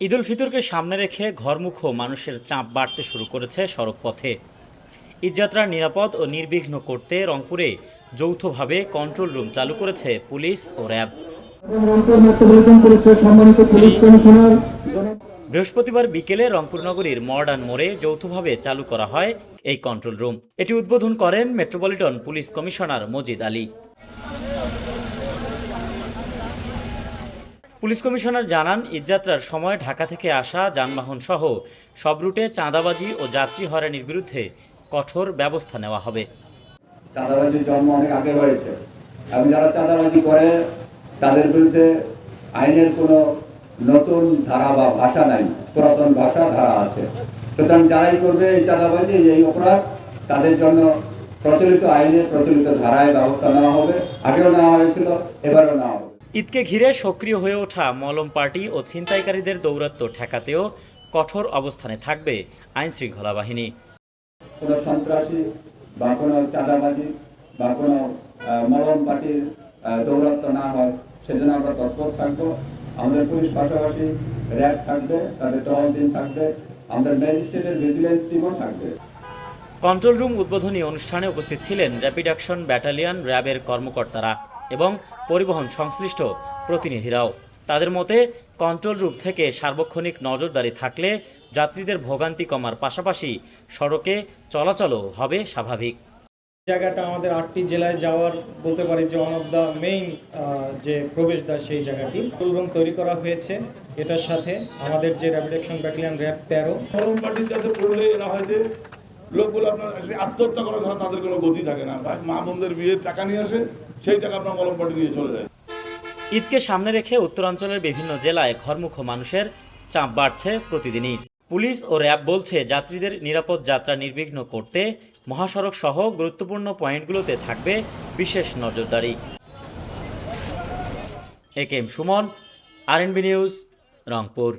ঈদ উল ফিতরকে সামনে রেখে ঘরমুখো মানুষের চাপ বাড়তে শুরু করেছে সড়কপথে। ঈদযাত্রা নিরাপদ ও নির্বিঘ্ন করতে রংপুরে যৌথভাবে কন্ট্রোল রুম চালু করেছে পুলিশ ও র্যাব। বৃহস্পতিবার বিকেলে রংপুর নগরীর মডার্ন মোড়ে যৌথভাবে চালু করা হয় এই কন্ট্রোল রুম। এটি উদ্বোধন করেন metropolitan police commissioner Majid Ali. Police commissioner জানান, ঈদযাত্রার সময় ঢাকা থেকে আসা যানবাহন সহ সব রুটে চাঁদাবাজি ও যাত্রী হয়রানির বিরুদ্ধে কঠোর ব্যবস্থা নেওয়া হবে। চাঁদাবাজির জন্ম অনেক আগে হয়েছে এবং যারা চাঁদাবাজি করে তাদের বিরুদ্ধে আইনের কোনো নতুন ধারা বা ভাষা নাই, পুরাতন ভাষা ধারা আছে। সুতরাং যারাই করবে এই চাঁদাবাজি, এই অপরাধ, তাদের জন্য প্রচলিত আইনে প্রচলিত ধারায় ব্যবস্থা নেওয়া হবে। আগেও নেওয়া হয়েছিল, এবারও নেওয়া হবে। ঈদকে ঘিরে সক্রিয় হয়ে ওঠা মলম পার্টি ও ছিনতাইকারীদের দৌরাত্ম্য ঠেকাতেও কঠোর অবস্থানে থাকবে আইন শৃঙ্খলা বাহিনী। কোনো সন্ত্রাসী বা কোনো চাঁদাবাজি বা কোনো মলম পার্টির দৌরাত্ম্য না হয় সেজন্য আমরা তৎপর থাকবো। আমাদের পুলিশ পাশাপাশি র্যাব থাকবে, তাদের টহল টিম থাকবে, আমাদের ম্যাজিস্ট্রেটের ভিজিলেন্স টিমও থাকবে। কন্ট্রোল রুম উদ্বোধনী অনুষ্ঠানে উপস্থিত ছিলেন র্যাপিড অ্যাকশন ব্যাটালিয়ন র্যাবের কর্মকর্তারা এবং পরিবহন সংশ্লিষ্ট প্রতিনিধিরাও। তাদের মতে, কন্ট্রোল রুম থেকে সার্বক্ষণিক নজরদারি থাকলে যাত্রীদের ভোগান্তি কমার পাশাপাশি সড়কে চলাচলও হবে স্বাভাবিক। জায়গাটা আমাদের 8টি জেলায় যাওয়ার বলতে পারি যে ওয়ান অফ দ্য মেইন যে প্রবেশদ্বার, সেই জায়গাটি কন্ট্রোল রুম তৈরি করা হয়েছে। এটার সাথে আমাদের যে র্যাপিড অ্যাকশন ব্যাটালিয়ন র্যাব 13 মলম পার্টির কাছে পড়লে এরা হয় যে লোকগুলো আপনার আত্মহত্যা করা ছাড়া তাদের কোনো গতি থাকে না। মা বোনদের বিয়ের টাকা নিয়ে আসে, সেই টাকা আপনার মলম পার্টি নিয়ে চলে যায়। ঈদকে সামনে রেখে উত্তরাঞ্চলের বিভিন্ন জেলায় ঘরমুখো মানুষের চাপ বাড়ছে প্রতিদিনই। পুলিশ ও র্যাব বলছে, যাত্রীদের নিরাপদ যাত্রা নির্বিঘ্ন করতে মহাসড়ক সহ গুরুত্বপূর্ণ পয়েন্টগুলোতে থাকবে বিশেষ নজরদারি। A K M Suman, RNB news, Rangpur.